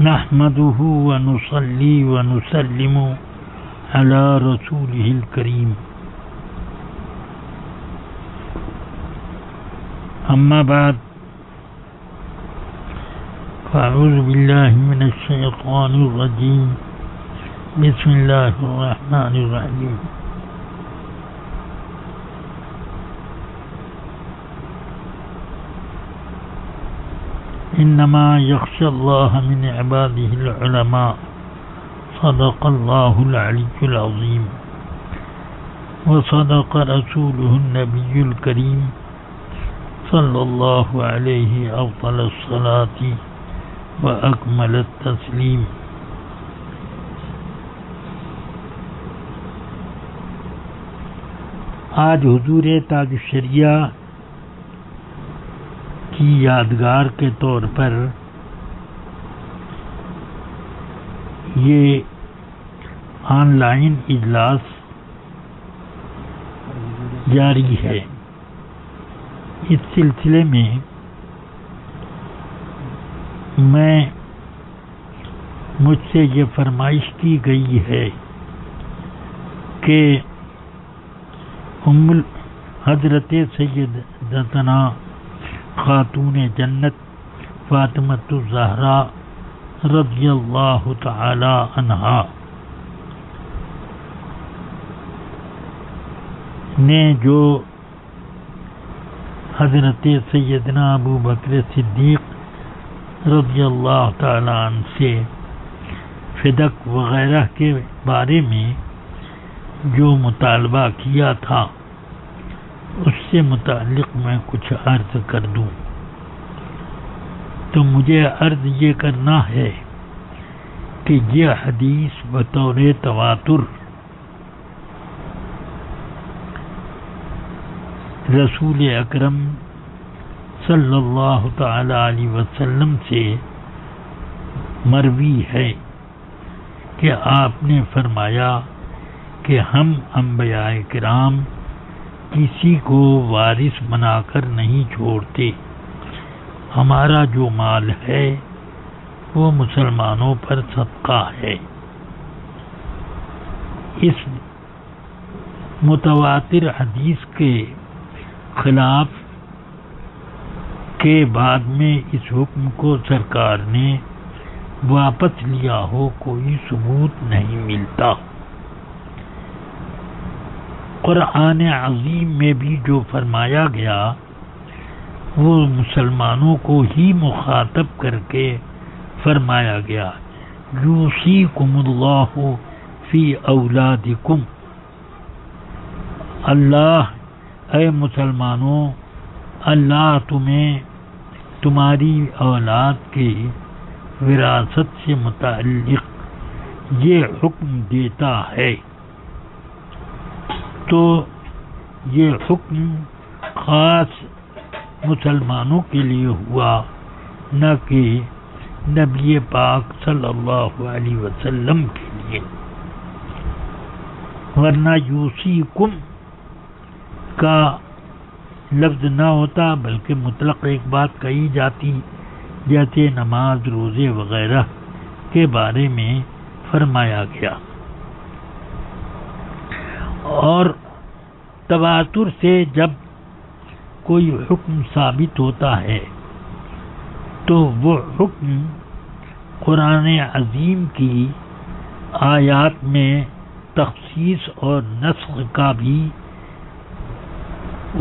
نحمده ونصلي ونسلم على رسوله الكريم أما بعد فأعوذ بالله من الشيطان الرجيم بسم الله الرحمن الرحيم إنما يخشى الله من عباده العلماء صدق الله العلي العظيم وصدق رسوله النبي الكريم صلى الله عليه أفضل الصلاة وأكمل التسليم. آج حضور تاج الشریعہ کی یادگار کے طور پر یہ آن لائن اجلاس جاری ہے. اس سلسلے میں مجھ سے یہ فرمائش کی گئی ہے کہ حضرت سیدتنا خاتون جنت فاطمۃ الزہرا رضی اللہ تعالی عنہا نے جو حضرت سیدنا ابو بکر صدیق رضی اللہ تعالی عنہ سے فدق وغیرہ کے بارے میں جو مطالبہ کیا تھا اس سے متعلق میں کچھ عرض کر دوں. تو مجھے عرض یہ کرنا ہے کہ یہ حدیث بطور تواتر رسول اکرم صلی اللہ تعالی علیہ وسلم سے مروی ہے کہ آپ نے فرمایا کہ ہم انبیاء کرام کسی کو وارث بنا کر نہیں چھوڑتے. ہمارا جو مال ہے وہ مسلمانوں پر صدقہ ہے. اس متواتر حدیث کے خلاف کے بعد میں اس حکم کو سرکار نے واپس لیا ہو کوئی ثبوت نہیں ملتا. قرآن عظیم میں بھی جو فرمایا گیا وہ مسلمانوں کو ہی مخاطب کر کے فرمایا گیا. یوصیکم اللہ فی اولادکم. اللہ اے مسلمانوں، اللہ تمہیں تمہاری اولاد کے وراثت سے متعلق یہ حکم دیتا ہے. تو یہ حکم خاص مسلمانوں کے لیے ہوا، نہ کہ نبی پاک صلی اللہ علیہ وسلم کے لیے. ورنہ یوصیکم کا لفظ نہ ہوتا بلکہ مطلق ایک بات کہی جاتی، جیسے نماز روزے وغیرہ کے بارے میں فرمایا گیا. اور تواتر سے جب کوئی حکم ثابت ہوتا ہے تو وہ حکم قرآن عظیم کی آیات میں تخصیص اور نسخ کا بھی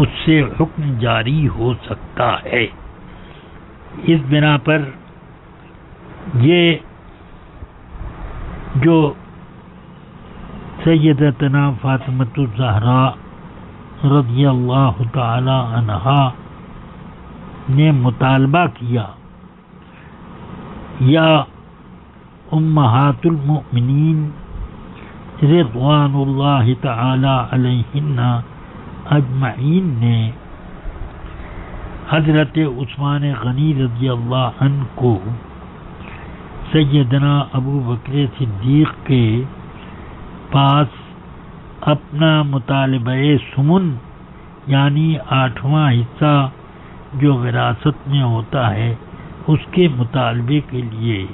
اس سے حکم جاری ہو سکتا ہے. اس بنا پر یہ جو سیدتنا فاطمۃ الزہرا رضی اللہ تعالی عنہا نے مطالبہ کیا، یا امہات المؤمنین رضوان اللہ تعالی علیہن اجمعین نے حضرت عثمان غنی رضی اللہ عنہ کو سیدنا ابو بکر صدیق کے پاس اپنا مطالبہ سمن یعنی 8واں حصہ جو وراثت میں ہوتا ہے اس کے مطالبے کے لیے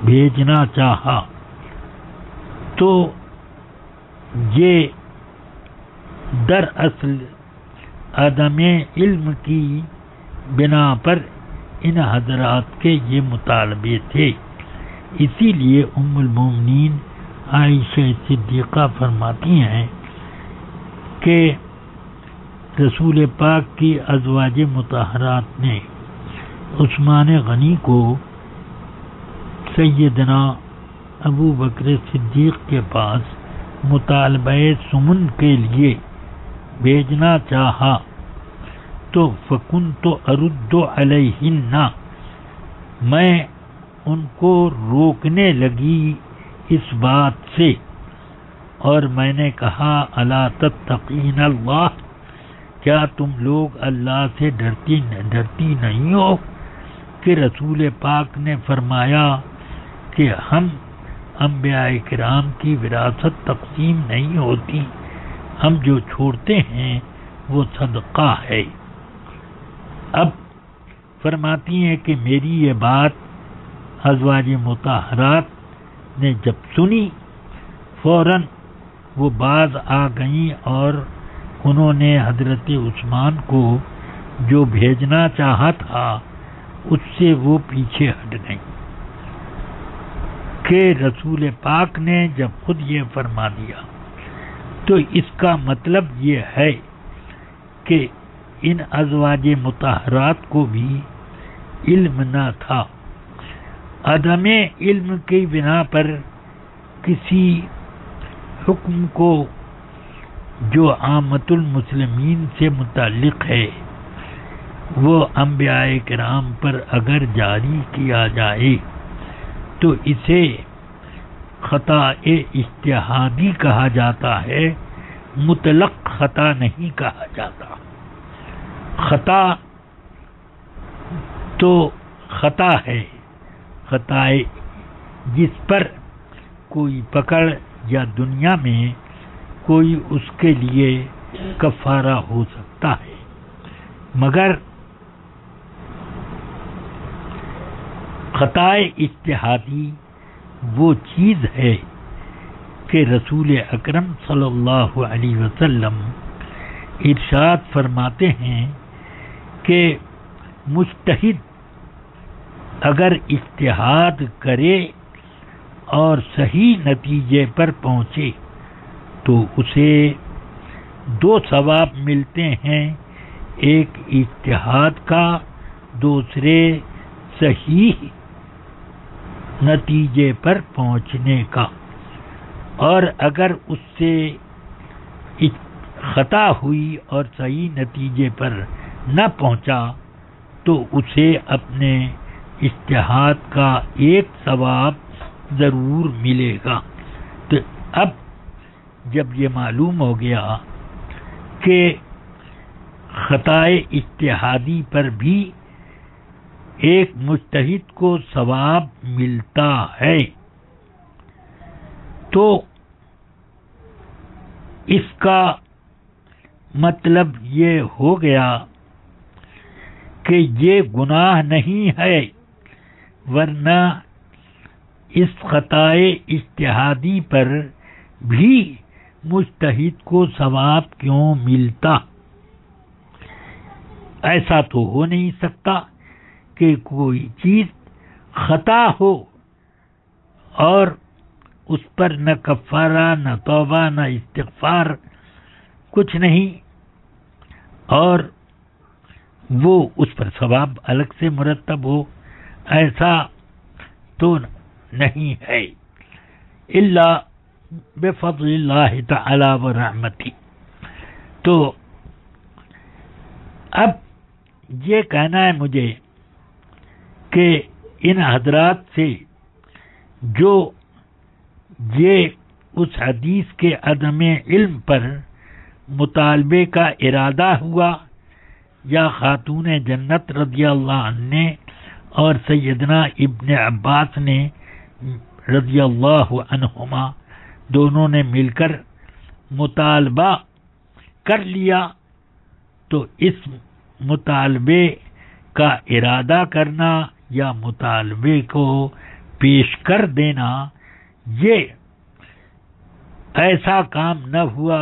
بھیجنا چاہا تو یہ دراصل عدم علم کی بنا پر ان حضرات کے یہ مطالبے تھے. اسی لیے ام المومنین عائشہ صدیقہ فرماتی ہیں کہ رسول پاک کی ازواج مطہرات نے عثمان غنی کو سیدنا ابو بکر صدیق کے پاس مطالبہ سمن کے لیے بھیجنا چاہا تو فکنت ارد علیہن، میں ان کو روکنے لگی اس بات سے، اور میں نے کہا الا تتقین اللہ، کیا تم لوگ اللہ سے ڈرتی نہیں ہو کہ رسول پاک نے فرمایا کہ ہم انبیاء کرام کی وراثت تقسیم نہیں ہوتی، ہم جو چھوڑتے ہیں وہ صدقہ ہے. اب فرماتی ہیں کہ میری یہ بات ازواج مطہرات نے جب سنی فوراً وہ باز آ گئیں اور انہوں نے حضرت عثمان کو جو بھیجنا چاہا تھا اس سے وہ پیچھے ہٹ گئیں کہ رسول پاک نے جب خود یہ فرما دیا تو اس کا مطلب یہ ہے کہ ان ازواج مطہرات کو بھی علم نہ تھا. عدم علم کی بنا پر کسی حکم کو جو عامت المسلمین سے متعلق ہے وہ انبیاء کرام پر اگر جاری کیا جائے تو اسے خطا اجتہادی کہا جاتا ہے، مطلق خطا نہیں کہا جاتا. خطا تو خطا ہے، خطا جس پر کوئی پکڑ یا دنیا میں کوئی اس کے لیے کفارہ ہو سکتا ہے، مگر خطا اجتہادی وہ چیز ہے کہ رسول اکرم صلی اللہ علیہ وسلم ارشاد فرماتے ہیں کہ مجتہد اگر اجتہاد کرے اور صحیح نتیجے پر پہنچے تو اسے 2 ثواب ملتے ہیں، ایک اجتہاد کا، دوسرے صحیح نتیجے پر پہنچنے کا. اور اگر اس سے خطا ہوئی اور صحیح نتیجے پر نہ پہنچا تو اسے اپنے اجتہاد کا 1 ثواب ضرور ملے گا. تو اب جب یہ معلوم ہو گیا کہ خطا اجتہادی پر بھی ایک مجتہد کو ثواب ملتا ہے تو اس کا مطلب یہ ہو گیا کہ یہ گناہ نہیں ہے، ورنہ اس خطا اجتہادی پر بھی مجتہد کو ثواب کیوں ملتا؟ ایسا تو ہو نہیں سکتا کہ کوئی چیز خطا ہو اور اس پر نہ کفارہ، نہ توبہ، نہ استغفار، کچھ نہیں، اور وہ اس پر ثواب الگ سے مرتب ہو. ایسا تو نہیں ہے، الا بفضل اللہ تعالی و رحمتی. تو اب یہ کہنا ہے مجھے کہ ان حضرات سے جو یہ اس حدیث کے عدم علم پر مطالبے کا ارادہ ہوا، یا خاتون جنت رضی اللہ عنہ نے اور سیدنا ابن عباس نے رضی اللہ عنہما دونوں نے مل کر مطالبہ کر لیا، تو اس مطالبے کا ارادہ کرنا یا مطالبے کو پیش کر دینا یہ ایسا کام نہ ہوا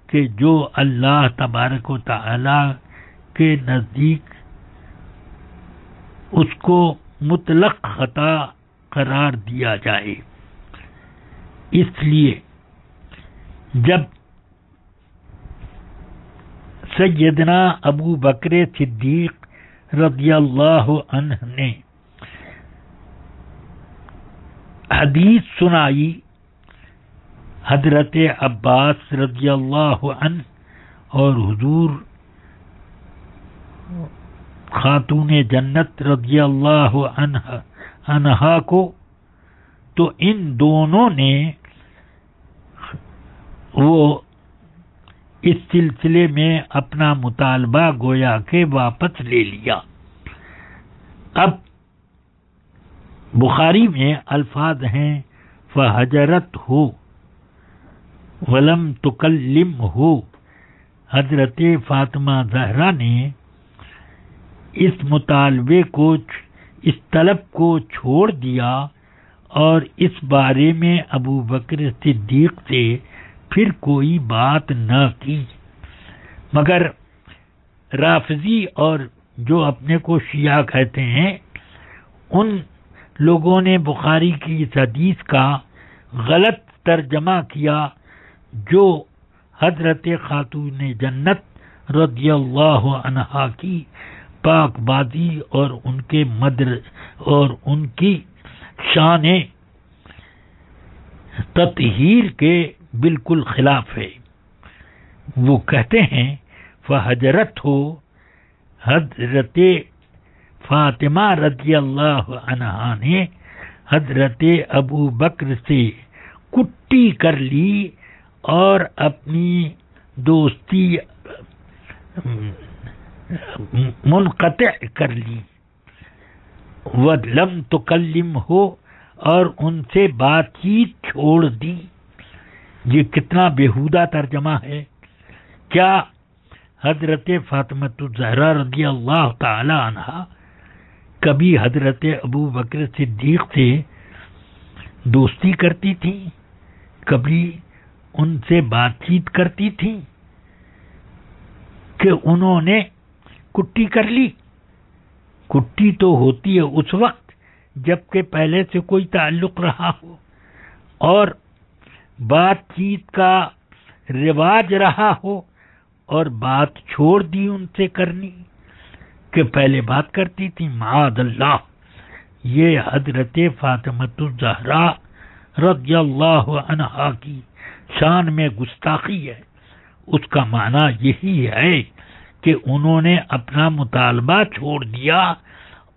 کہ جو اللہ تبارک و تعالی کے نزدیک اس کو مطلق خطا قرار دیا جائے. اس لیے جب سیدنا ابو بکر صدیق رضی اللہ عنہ نے حدیث سنائی حضرت عباس رضی اللہ عنہ اور حضور خاتون جنت رضی اللہ عنہا کو، تو ان دونوں نے وہ اس سلسلے میں اپنا مطالبہ گویا کہ واپس لے لیا. اب بخاری میں الفاظ ہیں فحجرت ہو ولم تکلم ہو. حضرت فاطمہ زہرا نے اس مطالبے کو، اس طلب کو چھوڑ دیا اور اس بارے میں ابو بکر صدیق سے پھر کوئی بات نہ کی. مگر رافضی اور جو اپنے کو شیعہ کہتے ہیں، ان لوگوں نے بخاری کی اس حدیث کا غلط ترجمہ کیا جو حضرت خاتون جنت رضی اللہ عنہا کی پاک بازی اور ان کے اور ان کی شان تطہیر کے بالکل خلاف ہے. وہ کہتے ہیں فحجرت ہو، حضرت فاطمہ رضی اللہ عنہا نے حضرت ابو بکر سے کٹی کر لی اور اپنی دوستی منقطع کر لی. وَلَمْ تُكَلِّمْ ہو، اور ان سے بات چیت چھوڑ دی. یہ کتنا بیہودہ ترجمہ ہے. کیا حضرت فاطمہ الزہرا رضی اللہ تعالی عنہا کبھی حضرت ابو بکر صدیق سے دوستی کرتی تھی؟ کبھی ان سے بات چیت کرتی تھی کہ انہوں نے کٹی کر لی؟ کٹی تو ہوتی ہے اس وقت جبکہ پہلے سے کوئی تعلق رہا ہو اور بات چیت کا رواج رہا ہو اور بات چھوڑ دی ان سے کرنی کہ پہلے بات کرتی تھی. معاذ اللہ، یہ حضرت فاطمہ الزہرا رضی اللہ عنہا کی شان میں گستاخی ہے. اس کا معنی یہی ہے کہ انہوں نے اپنا مطالبہ چھوڑ دیا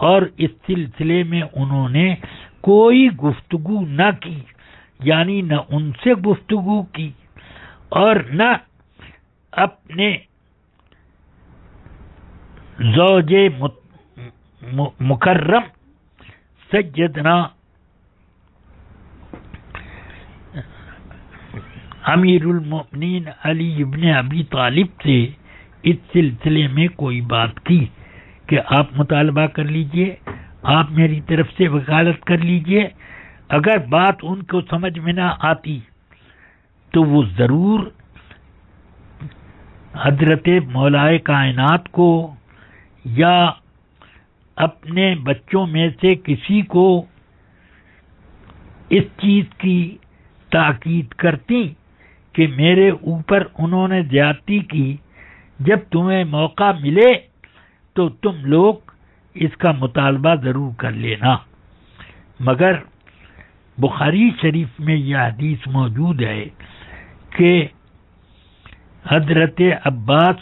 اور اس سلسلے میں انہوں نے کوئی گفتگو نہ کی، یعنی نہ ان سے گفتگو کی اور نہ اپنے زوج مکرم سیدنا امیر المؤمنین علی ابن ابی طالب سے اس سلسلے میں کوئی بات کی کہ آپ مطالبہ کر لیجئے، آپ میری طرف سے وکالت کر لیجئے. اگر بات ان کو سمجھ میں نہ آتی تو وہ ضرور حضرت مولائے کائنات کو یا اپنے بچوں میں سے کسی کو اس چیز کی تاکید کرتی کہ میرے اوپر انہوں نے زیادتی کی، جب تمہیں موقع ملے تو تم لوگ اس کا مطالبہ ضرور کر لینا. مگر بخاری شریف میں یہ حدیث موجود ہے کہ حضرت عباس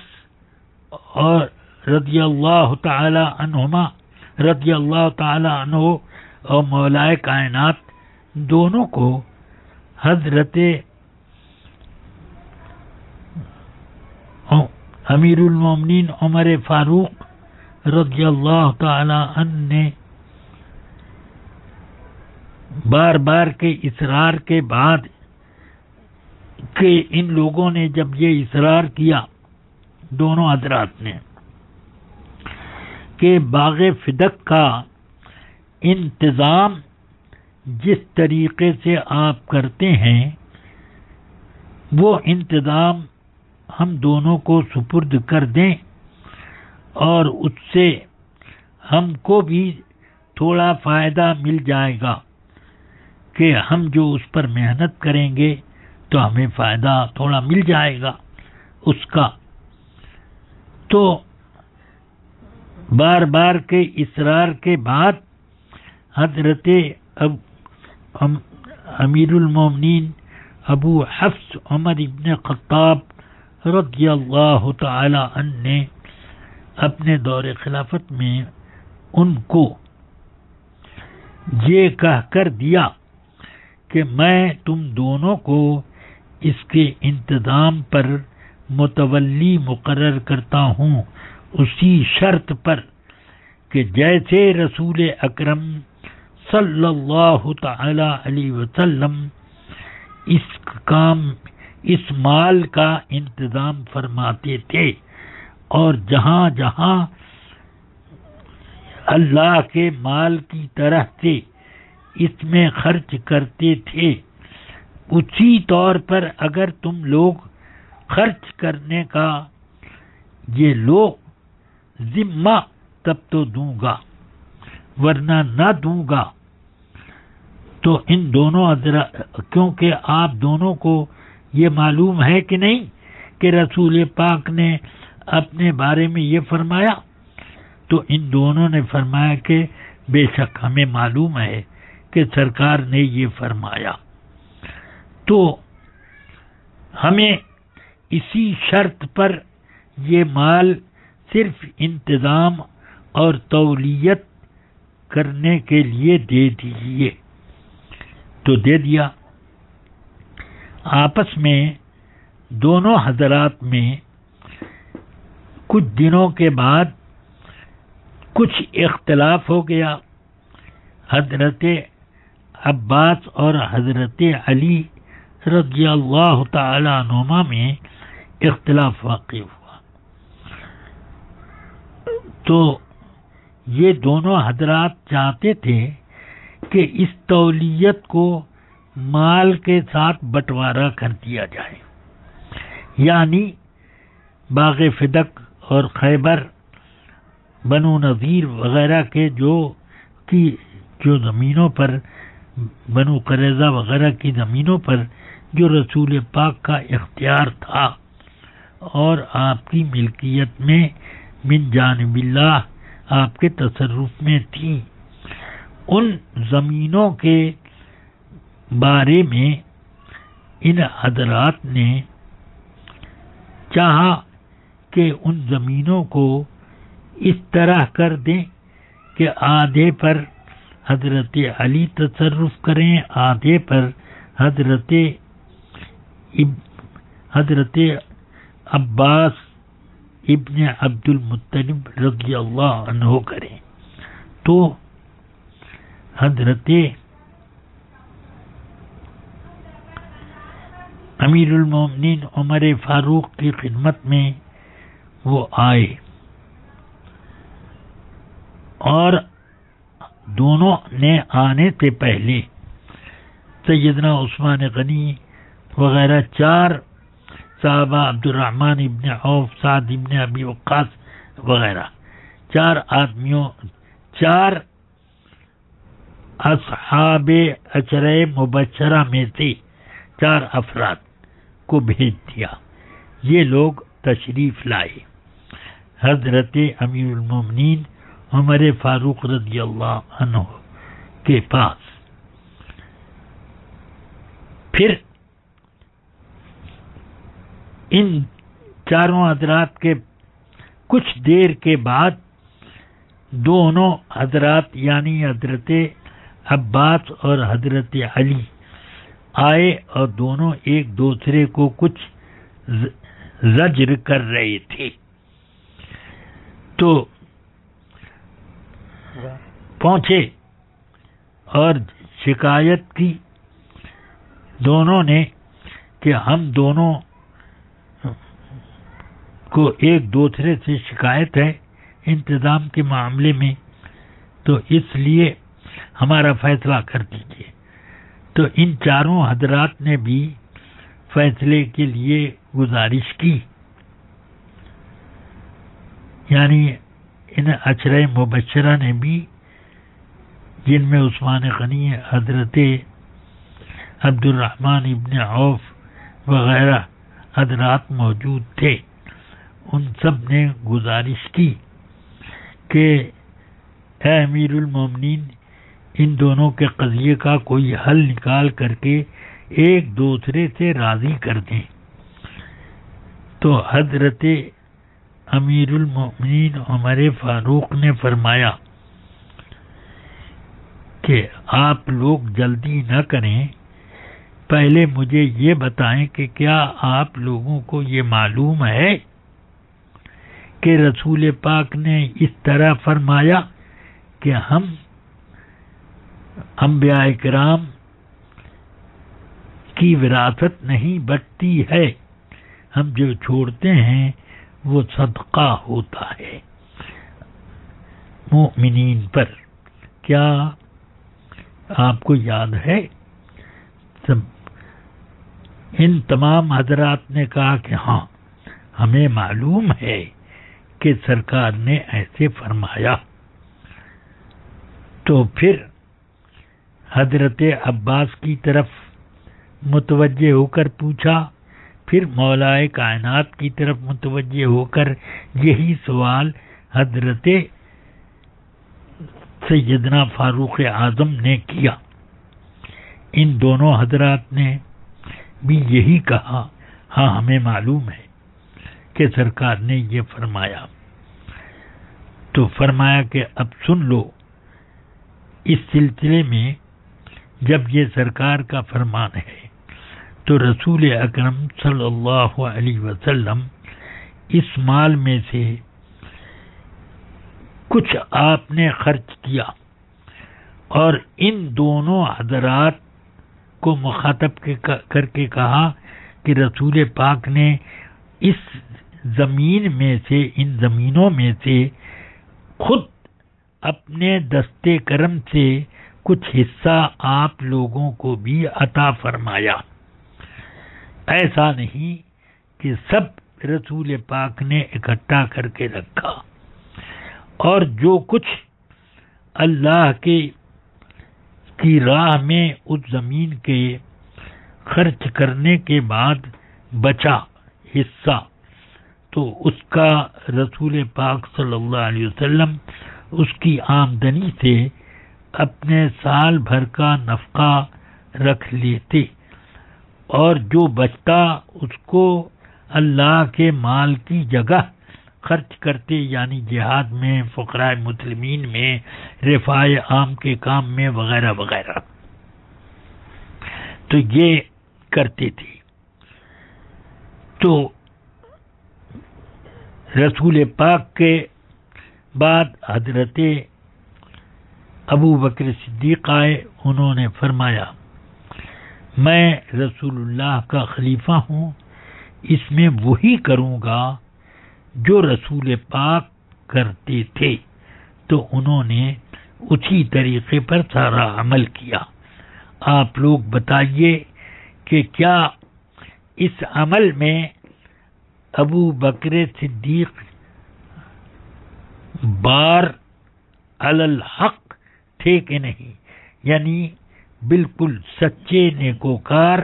اور رضی اللہ تعالی عنہ اور مولائے کائنات دونوں کو حضرت امیر المومنین عمر فاروق رضی اللہ تعالی عنہ نے بار بار کے اصرار کے بعد کہ ان لوگوں نے جب یہ اصرار کیا دونوں حضرات نے کہ باغ فدق کا انتظام جس طریقے سے آپ کرتے ہیں وہ انتظام ہم دونوں کو سپرد کر دیں، اور اس سے ہم کو بھی تھوڑا فائدہ مل جائے گا کہ ہم جو اس پر محنت کریں گے تو ہمیں فائدہ تھوڑا مل جائے گا اس کا۔ تو بار بار کے اصرار کے بعد حضرت امیر المومنین ابو حفص عمر ابن خطاب رضی اللہ تعالی عنہ نے اپنے دور خلافت میں ان کو یہ کہہ کر دیا کہ میں تم دونوں کو اس کے انتظام پر متولی مقرر کرتا ہوں، اسی شرط پر کہ جیسے رسول اکرم صلی اللہ تعالی علیہ وسلم اس مال کا انتظام فرماتے تھے اور جہاں جہاں اللہ کے مال کی طرح سے اس میں خرچ کرتے تھے، اسی طور پر اگر تم لوگ خرچ کرنے کا یہ لو ذمہ تب تو دوں گا، ورنہ نہ دوں گا۔ تو ان دونوں کیونکہ آپ دونوں کو یہ معلوم ہے کہ نہیں کہ رسول پاک نے اپنے بارے میں یہ فرمایا، تو ان دونوں نے فرمایا کہ بے شک ہمیں معلوم ہے کہ سرکار نے یہ فرمایا، تو ہمیں اسی شرط پر یہ مال صرف انتظام اور تولیت کرنے کے لیے دے دیجیے۔ تو دے دیا۔ آپس میں دونوں حضرات میں کچھ دنوں کے بعد کچھ اختلاف ہو گیا۔ حضرت عباس اور حضرت علی رضی اللہ تعالی عنہما میں اختلاف واقع ہوا، تو یہ دونوں حضرات چاہتے تھے کہ اس تولیت کو مال کے ساتھ بٹوارا کر دیا جائے، یعنی باغ فدق اور خیبر، بنو نذیر وغیرہ کے جو زمینوں پر، بنو قریظہ وغیرہ کی زمینوں پر جو رسول پاک کا اختیار تھا اور آپ کی ملکیت میں من جانب اللہ آپ کے تصرف میں تھی، ان زمینوں کے بارے میں ان حضرات نے چاہا کہ ان زمینوں کو اس طرح کر دیں کہ آدھے پر حضرت علی تصرف کریں، آدھے پر حضرت عباس ابن عبد المطلب رضی اللہ عنہ کریں۔ تو حضرت امیر المومنین عمر فاروق کی خدمت میں وہ آئے، اور دونوں نے آنے سے پہلے سیدنا عثمان غنی وغیرہ 4 صحابہ، عبد الرحمن ابن عوف، سعد ابن ابی وقاص وغیرہ 4 آدمیوں، 4 اصحاب عشرہ مبشرہ میں سے 4 افراد کو بھیج دیا، یہ لوگ تشریف لائے حضرت امیر المومنین عمر فاروق رضی اللہ عنہ کے پاس۔ پھر ان 4 حضرات کے کچھ دیر کے بعد دونوں حضرات یعنی حضرت عباس اور حضرت علی آئے، اور دونوں ایک دوسرے کو کچھ زجر کر رہے تھے۔ تو پہنچے اور شکایت کی دونوں نے کہ ہم دونوں کو ایک دوسرے سے شکایت ہے انتظام کے معاملے میں، تو اس لیے ہمارا فیصلہ کر دیجیے۔ تو ان چاروں حضرات نے بھی فیصلے کے لیے گزارش کی، یعنی ان عشرہ مبشرہ نے بھی، جن میں عثمان غنی، حضرت عبد الرحمن ابن عوف وغیرہ حضرات موجود تھے، ان سب نے گزارش کی کہ اے امیر المومنین، ان دونوں کے قضیے کا کوئی حل نکال کر کے ایک دوسرے سے راضی کر دیں۔ تو حضرت امیر المومنین عمر فاروق نے فرمایا کہ آپ لوگ جلدی نہ کریں، پہلے مجھے یہ بتائیں کہ کیا آپ لوگوں کو یہ معلوم ہے کہ رسول پاک نے اس طرح فرمایا کہ ہم انبیاء کرام کی وراثت نہیں بٹتی ہے، ہم جو چھوڑتے ہیں وہ صدقہ ہوتا ہے مومنین پر۔ کیا آپ کو یاد ہے؟ ان تمام حضرات نے کہا کہ ہاں، ہمیں معلوم ہے کہ سرکار نے ایسے فرمایا۔ تو پھر حضرت عباس کی طرف متوجہ ہو کر پوچھا، پھر مولائے کائنات کی طرف متوجہ ہو کر یہی سوال حضرت سیدنا فاروق اعظم نے کیا۔ ان دونوں حضرات نے بھی یہی کہا، ہاں ہمیں معلوم ہے کہ سرکار نے یہ فرمایا۔ تو فرمایا کہ اب سن لو، اس سلسلے میں جب یہ سرکار کا فرمان ہے تو رسول اکرم صلی اللہ علیہ وسلم اس مال میں سے کچھ آپ نے خرچ کیا، اور ان دونوں حضرات کو مخاطب کر کے کہا کہ رسول پاک نے اس زمین میں سے، ان زمینوں میں سے خود اپنے دستے کرم سے کچھ حصہ آپ لوگوں کو بھی عطا فرمایا۔ ایسا نہیں کہ سب رسول پاک نے اکٹھا کر کے رکھا، اور جو کچھ اللہ کی راہ میں اس زمین کے خرچ کرنے کے بعد بچا حصہ، تو اس کا رسول پاک صلی اللہ علیہ وسلم اس کی آمدنی سے اپنے سال بھر کا نفقہ رکھ لیتے، اور جو بچتا اس کو اللہ کے مال کی جگہ خرچ کرتے، یعنی جہاد میں، فقراء مسلمین میں، رفاع عام کے کام میں، وغیرہ وغیرہ۔ تو یہ کرتے تھے۔ تو رسول پاک کے بعد حضرت ابو بکر صدیق آئے، انہوں نے فرمایا میں رسول اللہ کا خلیفہ ہوں، اس میں وہی کروں گا جو رسول پاک کرتے تھے۔ تو انہوں نے اسی طریقے پر سارا عمل کیا۔ آپ لوگ بتائیے کہ کیا اس عمل میں ابو بکر صدیق بار علی الحق تھے کہ نہیں؟ یعنی بالکل سچے نیکوکار،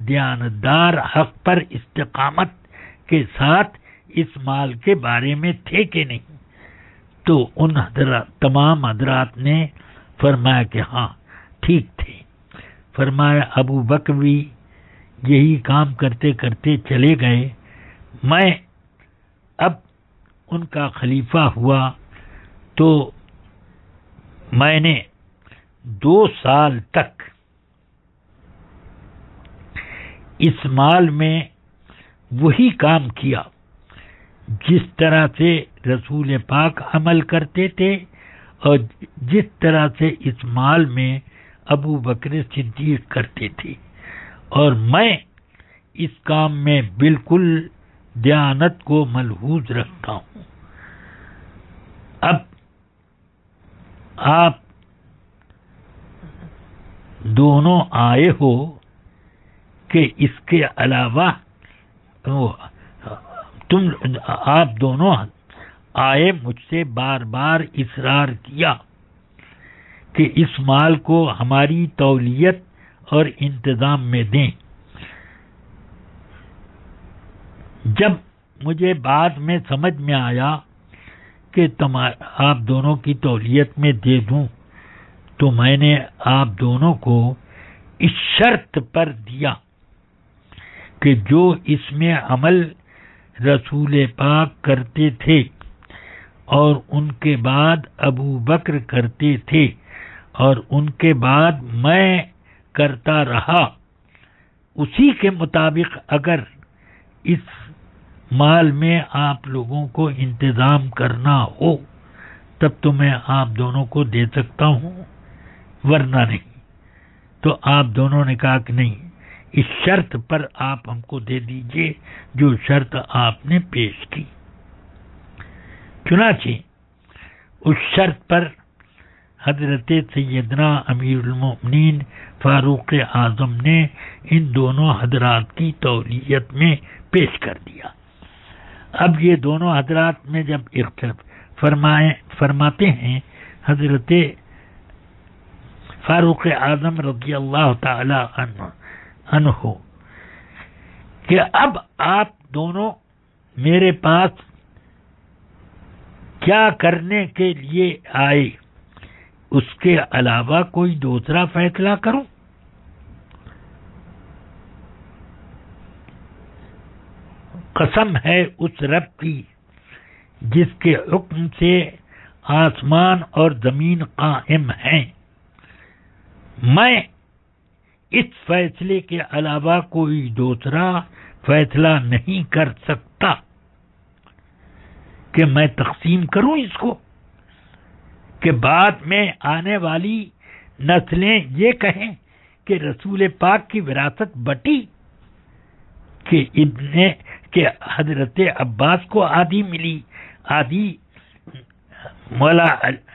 دیانتدار، حق پر استقامت کے ساتھ اس مال کے بارے میں تھے کہ نہیں؟ تو ان تمام حضرات نے فرمایا کہ ہاں ٹھیک تھے۔ فرمایا ابو بکر بھی یہی کام کرتے کرتے چلے گئے، میں اب ان کا خلیفہ ہوا، تو میں نے 2 سال تک اس مال میں وہی کام کیا جس طرح سے رسول پاک عمل کرتے تھے، اور جس طرح سے اس مال میں ابو بکر صدیق کرتے تھے، اور میں اس کام میں بالکل دیانت کو ملحوظ رکھتا ہوں۔ اب آپ 2 دونوں آئے ہو کہ اس کے علاوہ آپ دونوں آئے مجھ سے بار بار اصرار کیا کہ اس مال کو ہماری تولیت اور انتظام میں دیں. جب مجھے بعد میں سمجھ میں آیا کہ آپ دونوں کی تولیت میں دے دوں تو میں نے آپ دونوں کو اس شرط پر دیا کہ جو اس میں عمل رسول پاک کرتے تھے اور ان کے بعد ابو بکر کرتے تھے اور ان کے بعد میں کرتا رہا، اسی کے مطابق اگر اس مال میں آپ لوگوں کو انتظام کرنا ہو تب تو میں آپ دونوں کو دے سکتا ہوں، ورنہ نہیں. تو آپ دونوں نے کہا کہ نہیں، اس شرط پر آپ ہم کو دے دیجئے جو شرط آپ نے پیش کی. چنانچہ اس شرط پر حضرت سیدنا امیر المؤمنین فاروق اعظم نے ان دونوں حضرات کی تولیت میں پیش کر دیا. اب یہ دونوں حضرات میں جب اختلاف فرماتے ہیں حضرت فاروق اعظم رضی اللہ تعالی عنہ کہ اب آپ دونوں میرے پاس کیا کرنے کے لیے آئے، اس کے علاوہ کوئی دوسرا فیصلہ کروں؟ قسم ہے اس رب کی جس کے حکم سے آسمان اور زمین قائم ہیں، میں اس فیصلے کے علاوہ کوئی دوسرا فیصلہ نہیں کر سکتا کہ میں تقسیم کروں اس کو، کہ بعد میں آنے والی نسلیں یہ کہیں کہ رسول پاک کی وراثت بٹی، کہ حضرت عباس کو آدھی ملی، آدھی مولا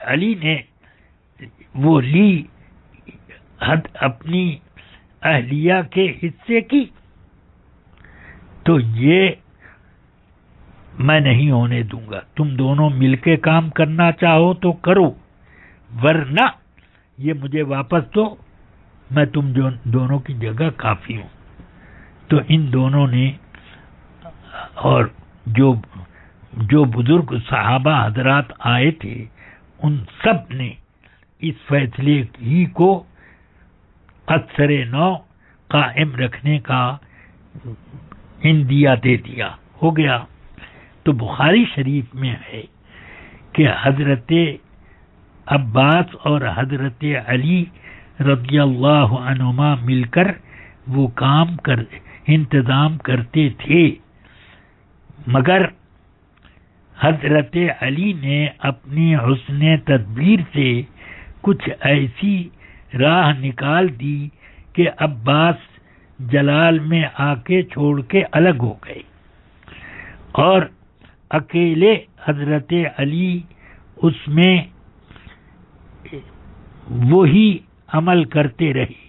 علی نے وہ لی اپنی اہلیہ کے حصے کی. تو یہ میں نہیں ہونے دوں گا. تم دونوں مل کے کام کرنا چاہو تو کرو، ورنہ یہ مجھے واپس دو، میں تم دونوں کی جگہ کافی ہوں. تو ان دونوں نے اور جو بزرگ صحابہ حضرات آئے تھے ان سب نے اس فیصلے ہی کو اثر نو قائم رکھنے کا اندیا دے دیا. ہو گیا. تو بخاری شریف میں ہے کہ حضرت عباس اور حضرت علی رضی اللہ عنہما مل کر وہ کام انتظام کرتے تھے، مگر حضرت علی نے اپنی حسن تدبیر سے کچھ ایسی راہ نکال دی کہ عباس جلال میں آ کے چھوڑ کے الگ ہو گئے اور اکیلے حضرت علی اس میں وہی عمل کرتے رہے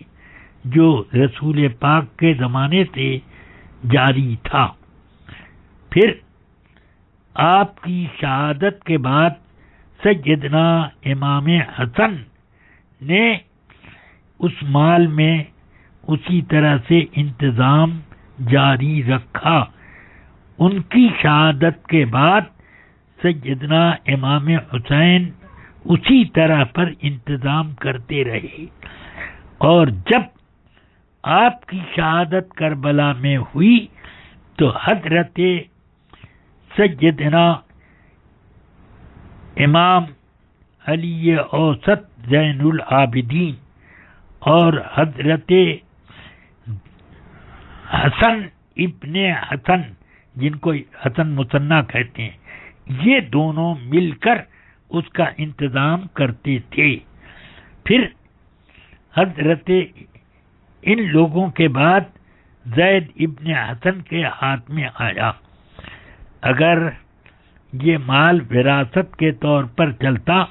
جو رسول پاک کے زمانے سے جاری تھا. پھر آپ کی شہادت کے بعد سیدنا امام حسن نے اس مال میں اسی طرح سے انتظام جاری رکھا. ان کی شہادت کے بعد سیدنا امام حسین اسی طرح پر انتظام کرتے رہے، اور جب آپ کی شہادت کربلا میں ہوئی تو حضرت سیدنا امام علی اوسط زین العابدین اور حضرت حسن ابن حسن، جن کو حسن مثنیٰ کہتے ہیں، یہ دونوں مل کر اس کا انتظام کرتے تھے. پھر حضرت ان لوگوں کے بعد زید ابن حسن کے ہاتھ میں آیا. اگر یہ مال وراثت کے طور پر چلتا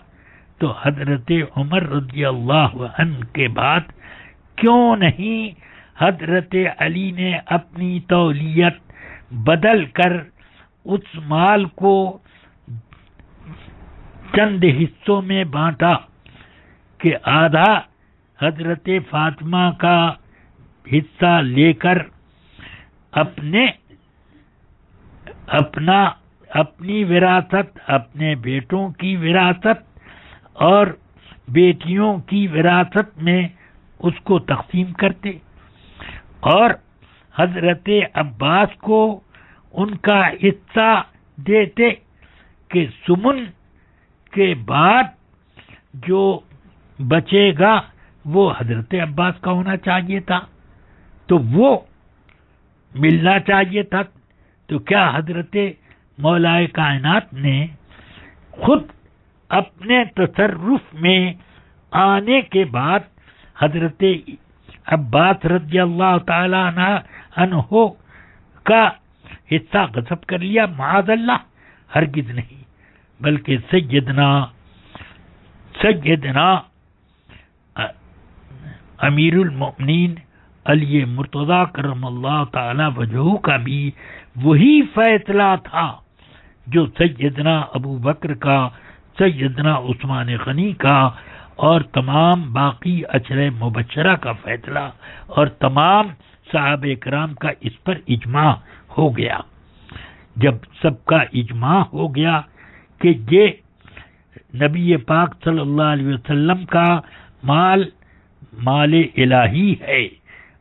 تو حضرت عمر رضی اللہ عنہ کے بعد کیوں نہیں حضرت علی نے اپنی تولیت بدل کر اس مال کو چند حصوں میں بانٹا کہ آدھا حضرت فاطمہ کا حصہ لے کر اپنی وراثت، اپنے بیٹوں کی وراثت اور بیٹیوں کی وراثت میں اس کو تقسیم کرتے، اور حضرت عباس کو ان کا حصہ دیتے کہ سمن کے بعد جو بچے گا وہ حضرت عباس کا ہونا چاہیے تھا، تو وہ ملنا چاہیے تھا۔ تو کیا حضرت مولائے کائنات نے خود اپنے تصرف میں آنے کے بعد حضرت عباس رضی اللہ تعالی عنہ کا حصہ غصب کر لیا؟ معاذ اللہ، ہرگز نہیں، بلکہ سیدنا امیر المؤمنین علی مرتضی کرم اللہ تعالی وجہہ کا بھی وہی فیصلہ تھا جو سیدنا ابو بکر کا، سیدنا عثمان غنی کا اور تمام باقی عشرہ مبشرہ کا فیصلہ اور تمام صحابہ کرام کا اس پر اجماع ہو گیا۔ جب سب کا اجماع ہو گیا کہ یہ نبی پاک صلی اللہ علیہ وسلم کا مال الہی ہے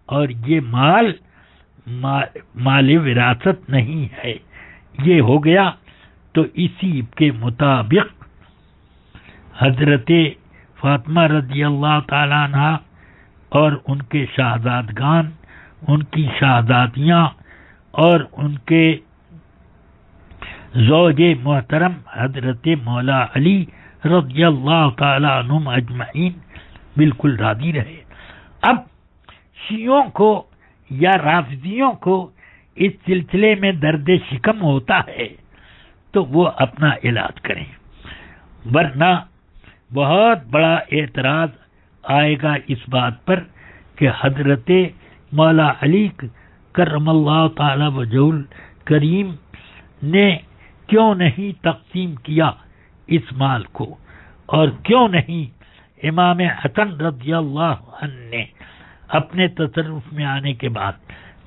اور یہ مال وراثت نہیں ہے، یہ ہو گیا، تو اسی کے مطابق حضرت فاطمہ رضی اللہ تعالی عنہ اور ان کے شہزادگان، ان کی شہزادیاں اور ان کے زوج محترم حضرت مولا علی رضی اللہ تعالی عنہم اجمعین بالکل راضی رہے۔ اب شیعوں کو یا رافضیوں کو اس سلسلے میں درد شکم ہوتا ہے تو وہ اپنا علاج کریں، ورنہ بہت بڑا اعتراض آئے گا اس بات پر کہ حضرت مولا علی کرم اللہ تعالی وجہ الکریم نے کیوں نہیں تقسیم کیا اس مال کو، اور کیوں نہیں امام حسن رضی اللہ عنہ نے اپنے تصرف میں آنے کے بعد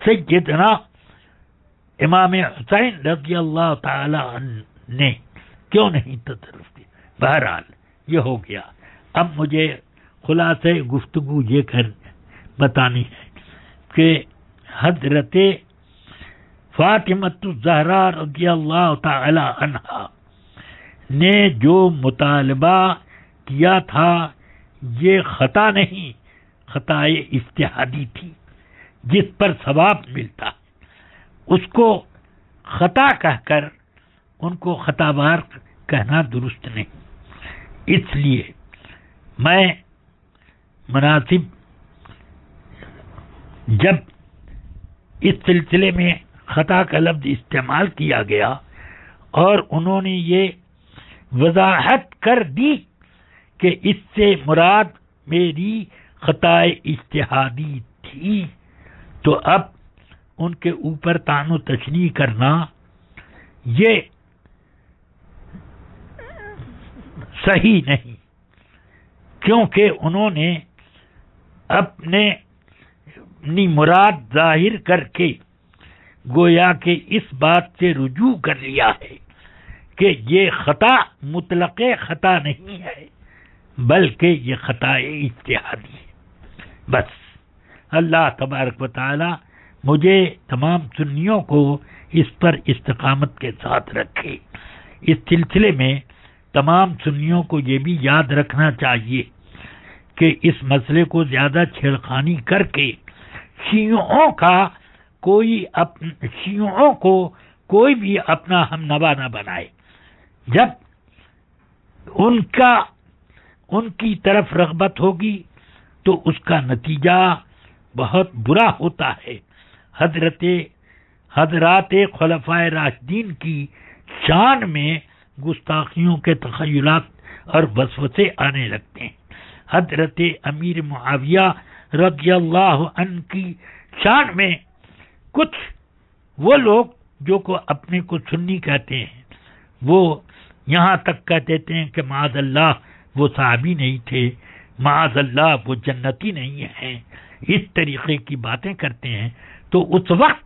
سیدنا امام حسین رضی اللہ تعالی عنہ نے کیوں نہیں تصرف کیا؟ بہرحال یہ ہو گیا۔ اب مجھے خلاصہ گفتگو یہ بتانی ہے کہ حضرت فاطمہ الزہرا رضی اللہ تعالی عنہا نے جو مطالبہ کیا تھا یہ خطا نہیں، خطائے اجتہادی تھی جس پر ثواب ملتا، اس کو خطا کہہ کر ان کو خطا بار کہنا درست نہیں۔ اس لیے میں مناسب جب اس سلسلے میں خطا کا لفظ استعمال کیا گیا اور انہوں نے یہ وضاحت کر دی کہ اس سے مراد میری خطائے اجتہادی تھی، تو اب ان کے اوپر طعن و تشنیع کرنا یہ صحیح نہیں، کیونکہ انہوں نے اپنی مراد ظاہر کر کے گویا کہ اس بات سے رجوع کر لیا ہے کہ یہ خطا مطلق خطا نہیں ہے بلکہ یہ خطا اجتہادی ہے۔ بس اللہ تبارک و تعالی مجھے تمام سنیوں کو اس پر استقامت کے ساتھ رکھے۔ اس سلسلے میں تمام سنیوں کو یہ بھی یاد رکھنا چاہیے کہ اس مسئلے کو زیادہ چھیڑخانی کر کے شیعوں کو کوئی بھی اپنا ہم نوا نہ بنائے۔ جب ان کی طرف رغبت ہوگی تو اس کا نتیجہ بہت برا ہوتا ہے۔ حضرات خلفائے راشدین کی شان میں گستاخیوں کے تخیلات اور وسوسے آنے لگتے ہیں۔ حضرت امیر معاویہ رضی اللہ عنہ کی شان میں کچھ وہ لوگ جو کو اپنے کو سنی کہتے ہیں، وہ یہاں تک کہہ دیتے ہیں کہ معاذ اللہ وہ صحابی نہیں تھے، معاذ اللہ وہ جنتی نہیں ہیں، اس طریقے کی باتیں کرتے ہیں. تو اس وقت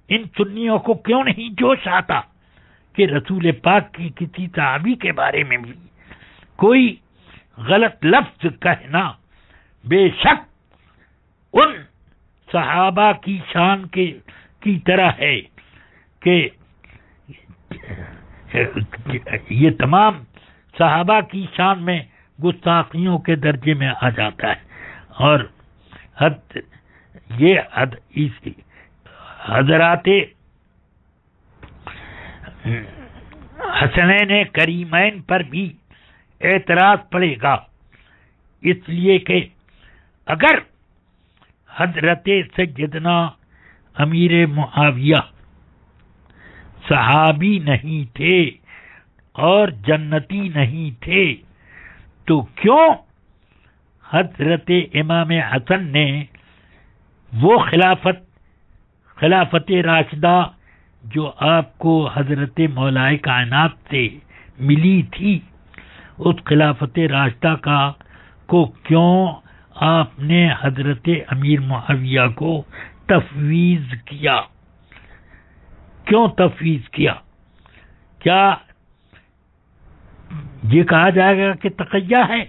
ان سنیوں کو کیوں نہیں جوش آتا کہ رسول پاک کی کسی صحابی کے بارے میں بھی کوئی غلط لفظ کہنا بے شک ان صحابہ کی شان کی طرح ہے کہ یہ تمام صحابہ کی شان میں گستاخیوں کے درجے میں آ جاتا ہے. اور حضرات حسنین کریمین پر بھی اعتراض پڑے گا، اس لیے کہ اگر حضرت سیدنا امیر معاویہ صحابی نہیں تھے اور جنتی نہیں تھے تو کیوں حضرت امام حسن نے وہ خلافت راشدہ جو آپ کو حضرت مولائے کائنات سے ملی تھی، اس خلافت راشدہ کو کیوں آپ نے حضرت امیر معاویہ کو تفویض کیا؟ کیوں تفویض کیا؟ کیا یہ کہا جائے گا کہ تقیہ ہے؟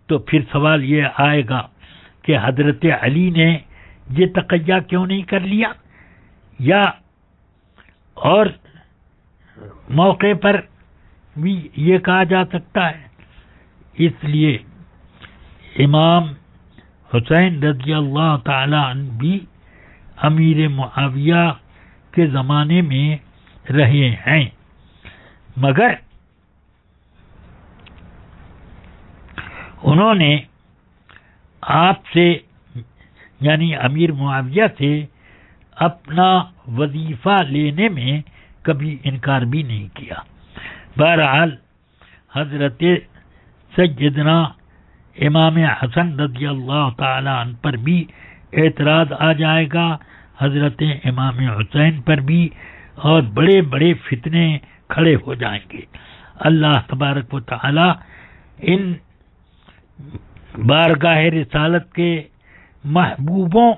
تو پھر سوال یہ آئے گا کہ حضرت علی نے یہ تقیہ کیوں نہیں کر لیا، یا اور موقع پر بھی یہ کہا جا سکتا ہے. اس لیے امام حسین رضی اللہ تعالی عنہ بھی امیر معاویہ کے زمانے میں رہے ہیں، مگر انہوں نے آپ سے یعنی امیر معاویہ سے اپنا وظیفہ لینے میں کبھی انکار بھی نہیں کیا. بہرحال حضرت سیدنا امام حسن رضی اللہ تعالی عنہ پر بھی اعتراض آ جائے گا، حضرت امام حسین پر بھی، اور بڑے بڑے فتنے کھڑے ہو جائیں گے. اللہ تبارک و تعالی ان بارگاہ رسالت کے محبوبوں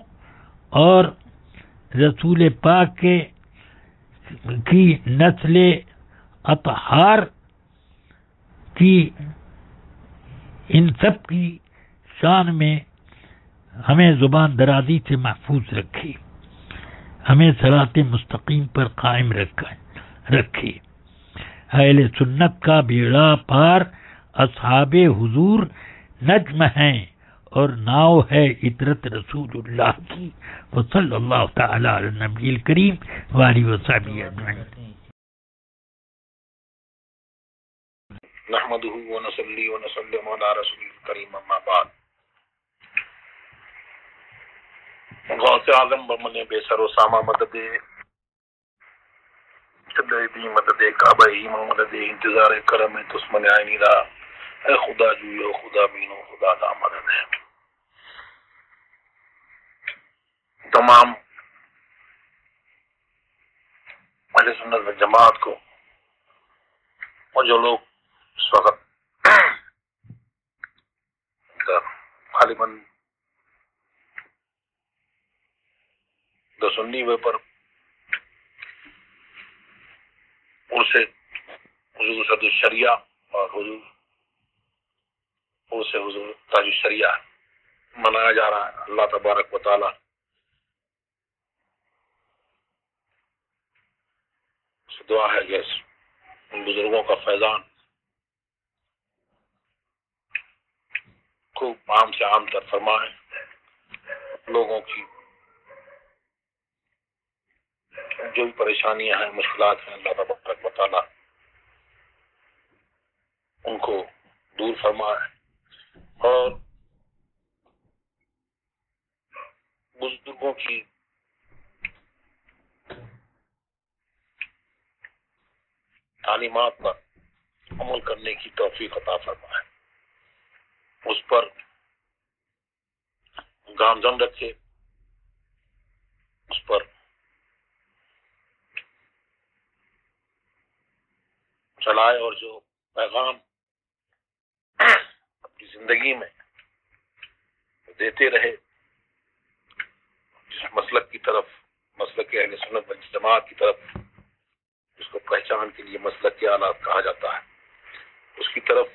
اور رسول پاک کی نسل اطہار کی ان سب کی شان میں ہمیں زبان درازی سے محفوظ رکھے، ہمیں صراط مستقیم پر قائم رکھے. اہل سنت کا بیڑا پار اصحاب حضور نجم ہیں اور ناؤ ہے عطرت رسول اللہ کی. وصلی اللہ تعالی علی النبی الکریم وآلہ وصحبہ اجمعین. نحمده ونصلي ونسلم على رسول الكريم اما بعد. غوث اعظم بمن بے سر و سامہ مدد چلے مدد کعبہ مدد انتظار کرم تسمن عینی را اے خدا جویو خدا بینو خدا دا مدد ہے. تمام اہل سنت و جماعت کو اور جو لوگ اس وقت غالباً سنی وے پر عرص حضور صد الشریعہ اور حضور تاج الشریعہ منایا جا رہا ہے. اللہ تبارک و تعالی سے دعا ہے کہ ان بزرگوں کا فیضان خوب عام سے عام تر فرمائے، لوگوں کی جو بھی پریشانیاں ہیں مشکلات ہیں اللہ تبارک و تعالی ان کو دور فرمائے، اور بزرگوں کی تعلیمات پر عمل کرنے کی توفیق عطا فرمائے، اس پر گامزن رکھے، اس پر چلائے، اور جو پیغام اپنی زندگی میں دیتے رہے، جس مسلک کی طرف، مسلک اہل سنت والجماعت کی طرف، جس کو پہچان کے لیے مسلک کے آلات کہا جاتا ہے، اس کی طرف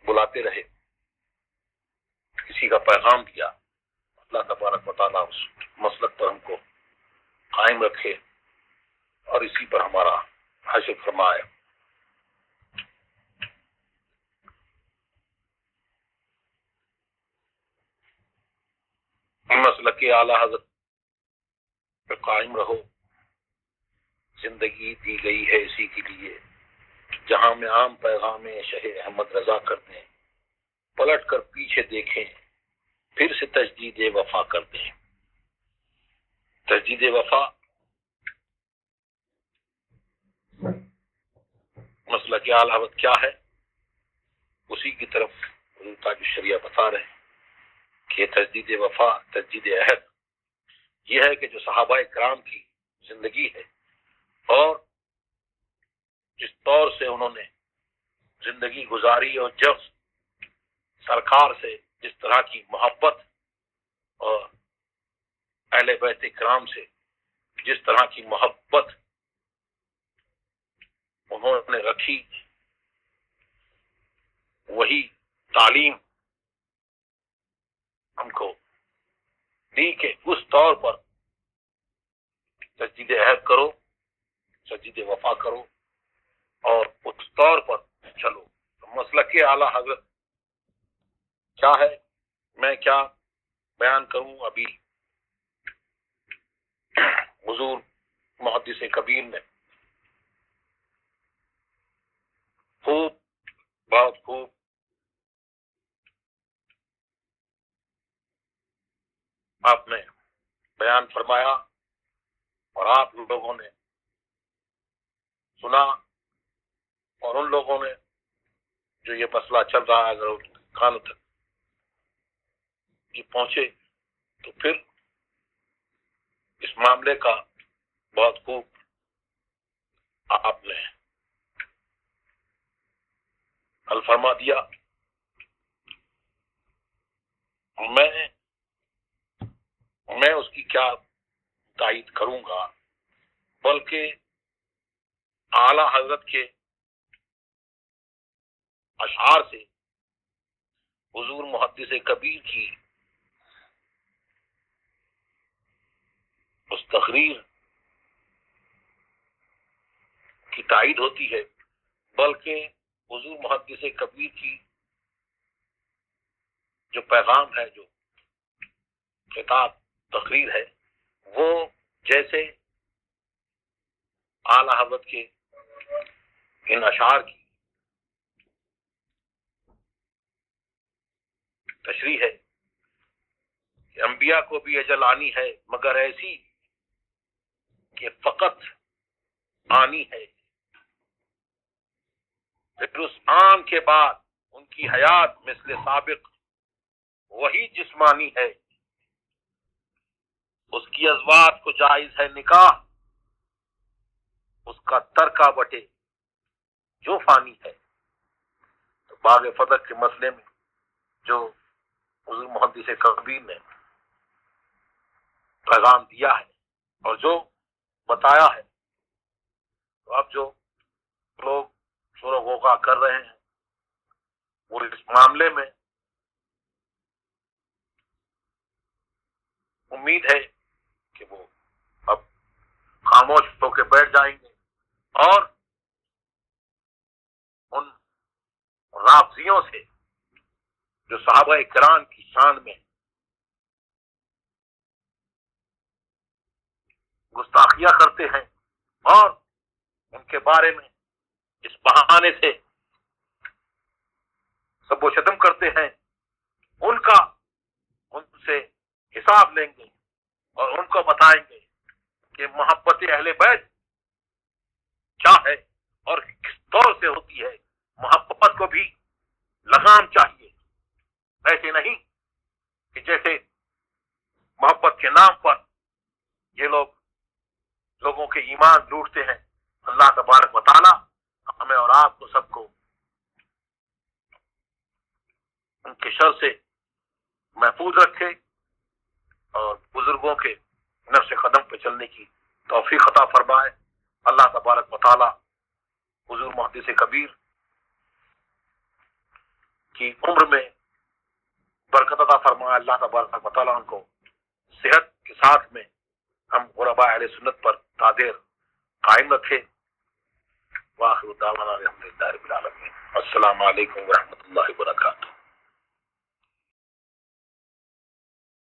بلاتے رہے، کسی کا پیغام دیا، اللہ تبارک و تعالیٰ اس مسلک پر ہم کو قائم رکھے اور اسی پر ہمارا حشر فرمائے۔ مسلک اعلی حضرت پہ قائم رہو، زندگی دی گئی ہے اسی کے لیے، جہاں میں عام پیغام شہ احمد رضا کر دیں، پلٹ کر پیچھے دیکھیں، پھر سے تجدید وفا کر دیں۔ تجدید وفا مسلک اعلی حضرت کیا ہے، اسی کی طرف حضور تاج الشریعہ بتا رہے ہیں کہ تجدید وفا، تجدید عہد، یہ ہے کہ جو صحابہ کرام کی زندگی ہے اور جس طور سے انہوں نے زندگی گزاری، اور جب سرکار سے جس طرح کی محبت اور اہل بیت کرام سے جس طرح کی محبت انہوں نے رکھی، وہی تعلیم ہم کو دی کہ اس طور پر تجدید عہد کرو، تجدید وفا کرو اور اس طور پر چلو۔ مسلک اعلی حضرت کیا ہے، میں کیا بیان کروں؟ ابھی حضور محدث کبیر نے خوب، بہت خوب آپ نے بیان فرمایا اور آپ لوگوں نے سنا، اور ان لوگوں نے جو یہ مسئلہ چل رہا ہے اگر ان کانوں تک یہ پہنچے تو پھر اس معاملے کا بہت خوب آپ نے حل فرما دیا۔ میں اس کی کیا تائید کروں گا، بلکہ اعلی حضرت کے اشعار سے حضور محدث کبیر کی اس تقریر کی تائید ہوتی ہے، بلکہ حضور محدث کبیر کی جو پیغام ہے، جو خطاب تقریر ہے، وہ جیسے اعلی حضرت کے ان اشعار کی تشریح ہے کہ انبیاء کو بھی اجل آنی ہے، مگر ایسی کہ فقط آنی ہے، پھر اس آن کے بعد ان کی حیات مثل سابق وہی جسمانی ہے، اس کی ازواج کو جائز ہے نکاح، اس کا ترکہ بٹے جو فانی ہے۔ تو باغ فتح کے مسئلے میں جو حضور محدث کبیر نے پیغام دیا ہے اور جو بتایا ہے، تو اب جو لوگ شور و غوغا کر رہے ہیں وہ اس معاملے میں امید ہے کہ وہ اب خاموش ہو کے بیٹھ جائیں گے اور ان رافضیوں سے جو صحابہ کرام کی شان میں گستاخیاں کرتے ہیں اور ان کے بارے میں اس بہانے سے سب و شتم کرتے ہیں، ان سے حساب لیں گے اور ان کو بتائیں گے کہ محبت اہل بیت کیا ہے اور کس طور سے ہوتی ہے۔ محبت کو بھی لگام چاہیے، ایسے نہیں ایمان لوٹتے ہیں، اللہ تبارک و تعالی ہمیں اور آپ کو سب کو ان کے شر سے محفوظ رکھے اور بزرگوں کے نقش قدم پہ چلنے کی توفیق عطا فرمائے۔ اللہ تبارک و تعالی حضور محدث کبیر کی عمر میں برکت عطا فرمائے۔ اللہ تبارک و تعالی ان کو صحت کے ساتھ میں ہم غرباء اہل سنت پر تادیر قائم رکھے۔ وآخر دعوانا الحمدللہ رب العالمین۔ السلام علیکم ورحمۃ اللہ وبرکاتہ۔